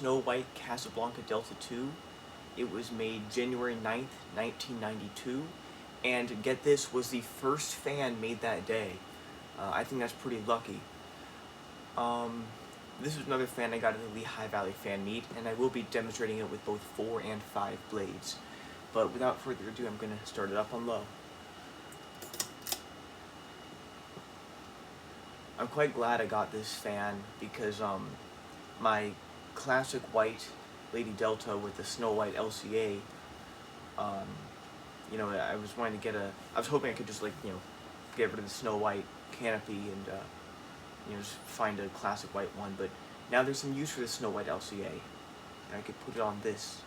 Snow White Casablanca Delta 2. It was made January 9th, 1992, and get this, was the first fan made that day. I think that's pretty lucky. This is another fan I got at the Lehigh Valley Fan Meet, and I will be demonstrating it with both 4 and 5 blades. But without further ado, I'm going to start it up on low. I'm quite glad I got this fan because my classic white Lady Delta with the Snow White LCA, you know, I was wanting to get I was hoping I could just, like, you know, get rid of the Snow White canopy and you know, just find a classic white one, but now there's some use for the Snow White LCA, and I could put it on this.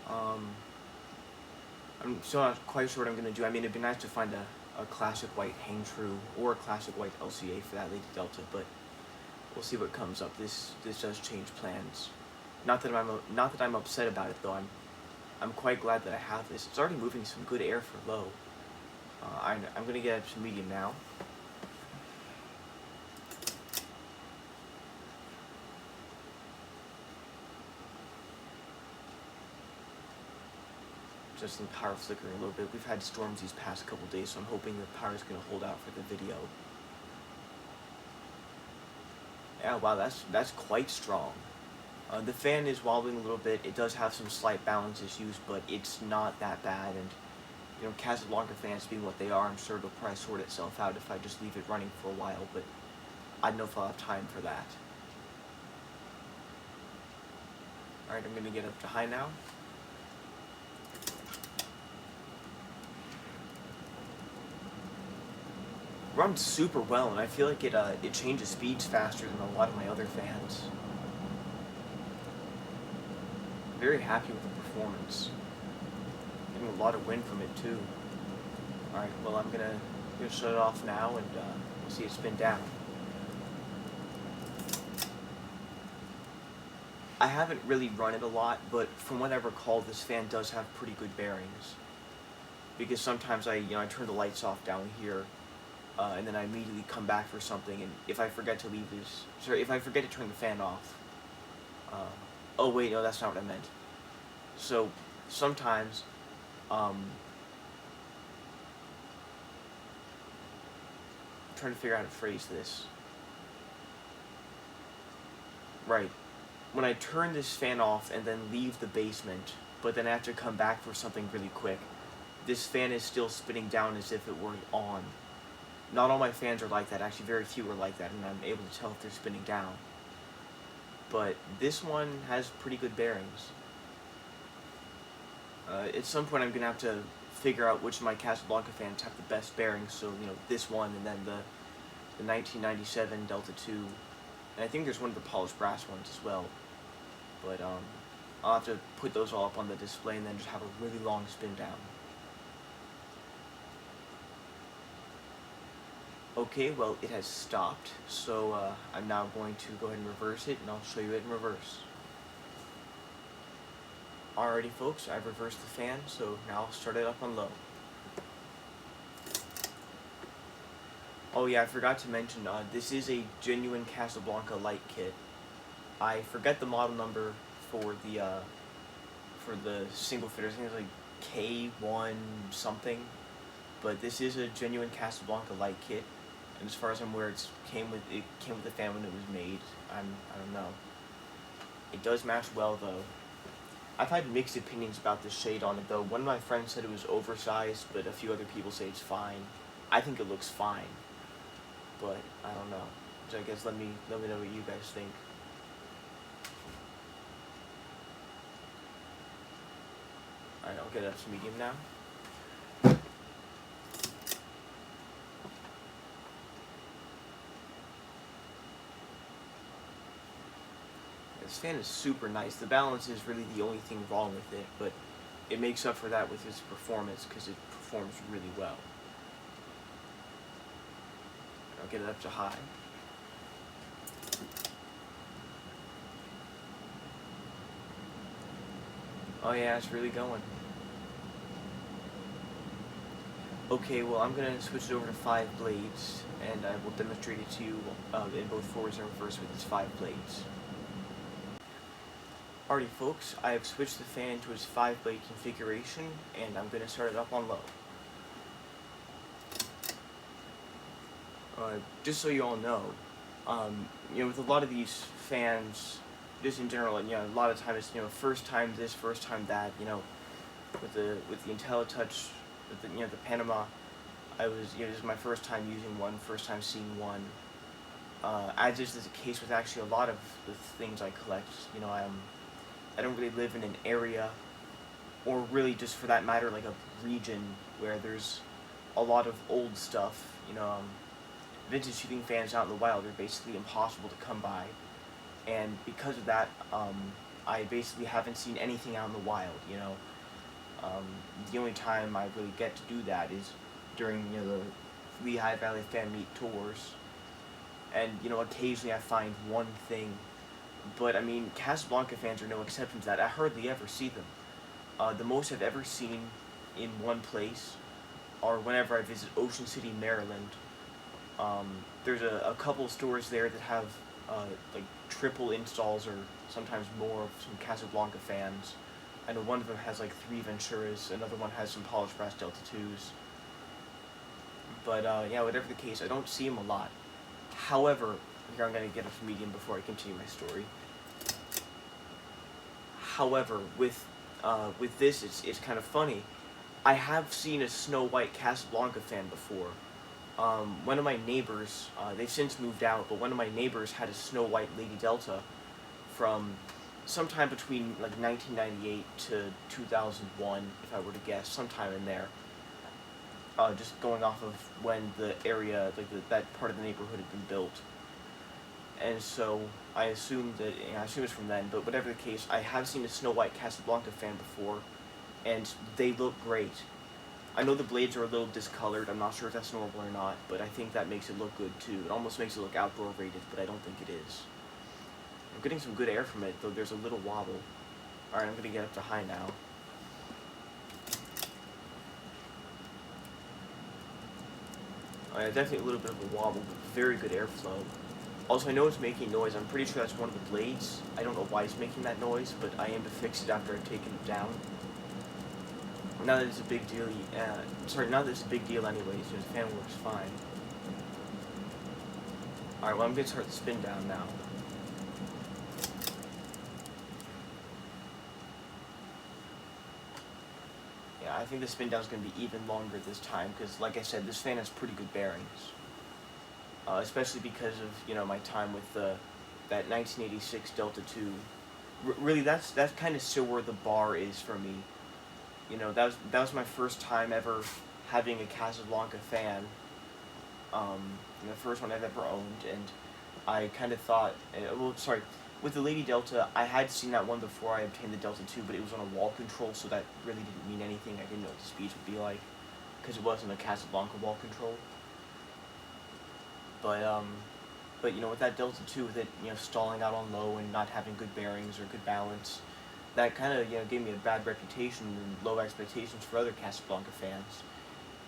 I'm still not quite sure what I'm going to do. I mean, it'd be nice to find a classic white hang true or a classic white LCA for that Lady Delta, but we'll see what comes up. This does change plans. Not that I'm upset about it though. I'm quite glad that I have this. It's already moving some good air for low. I'm going to get up to medium now. Just in power flickering a little bit. We've had storms these past couple days, so I'm hoping the power is going to hold out for the video. Yeah, wow, that's quite strong. The fan is wobbling a little bit. It does have some slight balance issues, but it's not that bad. And you know, Casablanca fans being what they are, I'm sure it'll probably sort itself out if I just leave it running for a while. But I don't know if I'll have time for that. All right, I'm going to get up to high now. Runs super well, and I feel like it changes speeds faster than a lot of my other fans. Very happy with the performance. Getting a lot of wind from it too. Alright, well, I'm gonna shut it off now, and we'll see it spin down. I haven't really run it a lot, but from what I recall, this fan does have pretty good bearings. Because sometimes I turn the lights off down here, and then I immediately come back for something, and if I forget to if I forget to turn the fan off, oh wait, no, that's not what I meant. So, sometimes, I'm trying to figure out how to phrase this. Right. When I turn this fan off and then leave the basement, but then I have to come back for something really quick, this fan is still spinning down as if it were on. Not all my fans are like that, actually very few are like that, and I'm able to tell if they're spinning down. But this one has pretty good bearings. At some point I'm going to have to figure out which of my Casablanca fans have the best bearings, so, you know, this one and then the 1997 Delta 2, and I think there's one of the polished brass ones as well. But I'll have to put those all up on the display and then just have a really long spin down. Okay, well, it has stopped, so I'm now going to go ahead and reverse it, and I'll show you it in reverse. Alrighty, folks, I've reversed the fan, so now I'll start it up on low. Oh yeah, I forgot to mention, this is a genuine Casablanca light kit. I forget the model number for the single fitters. I think it's like K1 something, but this is a genuine Casablanca light kit. And as far as I'm aware, it came with the fan when it was made. I don't know. It does match well though. I've had mixed opinions about the shade on it though. One of my friends said it was oversized, but a few other people say it's fine. I think it looks fine, but I don't know. So I guess let me know what you guys think. Alright, I'll get it up to medium now. This fan is super nice. The balance is really the only thing wrong with it, but it makes up for that with its performance because it performs really well. I'll get it up to high. Oh yeah, it's really going. Okay, well, I'm gonna switch it over to 5 blades, and I will demonstrate it to you in both forwards and reverse with its 5 blades. Alrighty, folks, I have switched the fan to its 5 blade configuration, and I'm gonna start it up on low. Just so you all know, with a lot of these fans, just in general, and a lot of times it's first time this, first time that, with the IntelliTouch, with the Panama, this is my first time using one, first time seeing one. As is the case with actually a lot of the things I collect. I don't really live in an area, or really just for that matter, like a region where there's a lot of old stuff. Vintage shooting fans out in the wild are basically impossible to come by, and because of that, I basically haven't seen anything out in the wild. The only time I really get to do that is during the Lehigh Valley Fan Meet tours, and occasionally I find one thing, but I mean Casablanca fans are no exception to that. I hardly ever see them. The most I've ever seen in one place are whenever I visit Ocean City, Maryland. There's a couple stores there that have like triple installs or sometimes more of some Casablanca fans. I know one of them has like 3 Venturas, another one has some polished brass Delta 2s. But yeah, whatever the case, I don't see them a lot. However, here I'm going to get a medium before I continue my story. However, with this, it's kind of funny. I have seen a Snow White Casablanca fan before. One of my neighbors, they've since moved out, but one of my neighbors had a Snow White Lady Delta from sometime between like 1998 to 2001, if I were to guess, sometime in there. Just going off of when the area, like that part of the neighborhood had been built. And so I assume it's from then, but whatever the case, I have seen a Snow White Casablanca fan before, and they look great. I know the blades are a little discolored, I'm not sure if that's normal or not, but I think that makes it look good too. It almost makes it look outdoor rated, but I don't think it is. I'm getting some good air from it, though there's a little wobble. Alright, I'm gonna get up to high now. Alright, definitely a little bit of a wobble, but very good airflow. Also, I know it's making noise. I'm pretty sure that's one of the blades. I don't know why it's making that noise, but I aim to fix it after I've taken it down. Now that it's a big deal, now that it's a big deal anyways, the fan works fine. Alright, well I'm going to start the spin down now. Yeah, I think the spin down is going to be even longer this time, because like I said, this fan has pretty good bearings. Especially because of, my time with that 1986 Delta 2. Really, that's kind of still where the bar is for me. That was my first time ever having a Casablanca fan. The first one I've ever owned, and I kind of thought, with the Lady Delta, I had seen that one before I obtained the Delta 2, but it was on a wall control, so that really didn't mean anything. I didn't know what the speeds would be like, because it wasn't a Casablanca wall control. But with that Delta 2, with it, stalling out on low and not having good bearings or good balance, that kind of, gave me a bad reputation and low expectations for other Casablanca fans.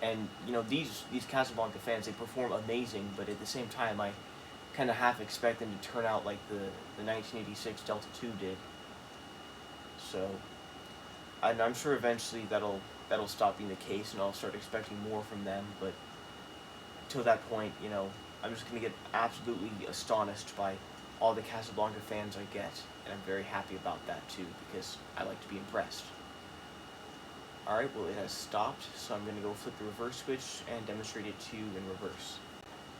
And, these Casablanca fans, they perform amazing, but at the same time, I kind of half expect them to turn out like the 1986 Delta 2 did. So, I'm sure eventually that'll stop being the case, and I'll start expecting more from them, but till that point, I'm just going to get absolutely astonished by all the Casablanca fans I get, and I'm very happy about that too, because I like to be impressed. Alright, well it has stopped, so I'm going to go flip the reverse switch and demonstrate it to you in reverse.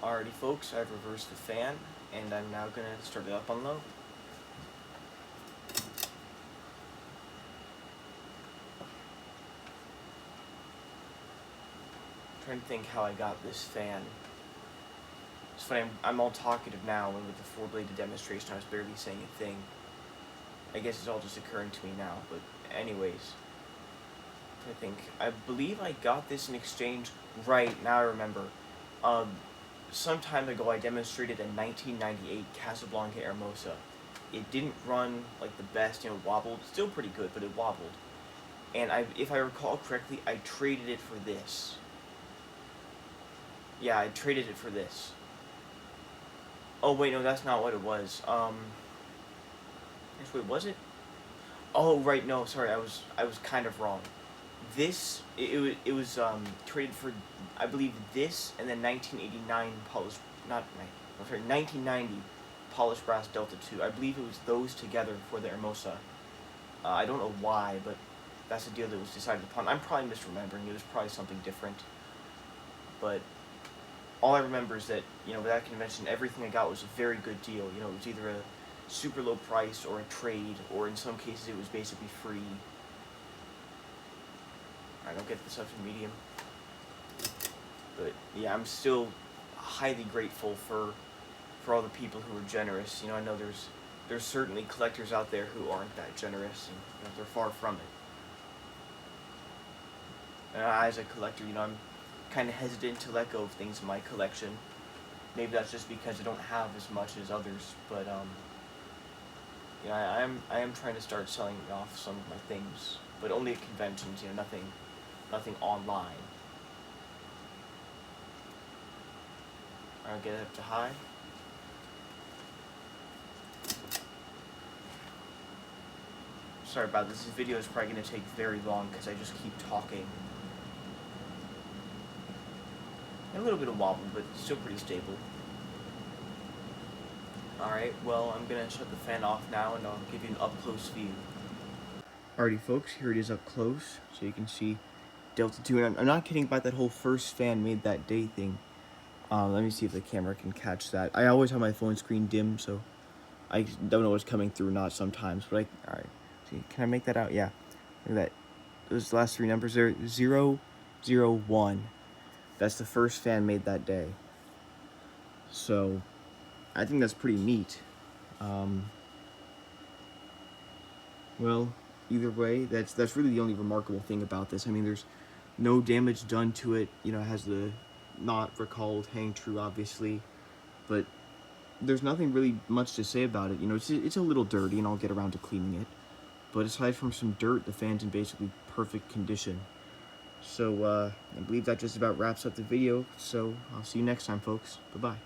Alrighty folks, I've reversed the fan, and I'm now going to start it up on low. I'm trying to think how I got this fan. It's funny, I'm all talkative now, and with the 4-bladed demonstration I was barely saying a thing. I guess it's all just occurring to me now, but anyways. I believe I got this in exchange, right, now I remember. Some time ago I demonstrated a 1998 Casablanca Hermosa. It didn't run like the best, wobbled, still pretty good, but it wobbled. And if I recall correctly, I traded it for this. Yeah, I traded it for this. Oh wait, no, that's not what it was. Wait, was it? Oh right, no, sorry, I was kind of wrong. This it was traded for, I believe, this and then 1989 polished, not I'm sorry, 1990 polished brass Delta 2. I believe it was those together for the Hermosa. I don't know why, but that's the deal that was decided upon. I'm probably misremembering. It was probably something different. But all I remember is that, with that convention, everything I got was a very good deal. It was either a super low price or a trade, or in some cases it was basically free. I don't get this up to medium. But yeah, I'm still highly grateful for all the people who are generous. I know there's certainly collectors out there who aren't that generous, and they're far from it. And as a collector, I'm kind of hesitant to let go of things in my collection. Maybe that's just because I don't have as much as others, but I am trying to start selling off some of my things, but only at conventions. Nothing online. I'll get it up to high. Sorry about this. This video is probably going to take very long because I just keep talking. A little bit of wobble, but still pretty stable. Alright, well, I'm going to shut the fan off now and I'll give you an up-close view. Alrighty, folks, here it is up close, so you can see Delta 2. And I'm not kidding about that whole first fan made that day thing. Let me see if the camera can catch that. I always have my phone screen dim, so I don't know what's coming through or not sometimes. But alright, see, can I make that out? Yeah, look at that. Those last three numbers there, 001. That's the first fan made that day. So I think that's pretty neat. Well, either way, that's really the only remarkable thing about this. I mean, there's no damage done to it. It has the not recalled hang true, obviously, but there's nothing really much to say about it. It's a little dirty, and I'll get around to cleaning it. But aside from some dirt, the fan's in basically perfect condition. So I believe that just about wraps up the video. So I'll see you next time, folks. Bye-bye.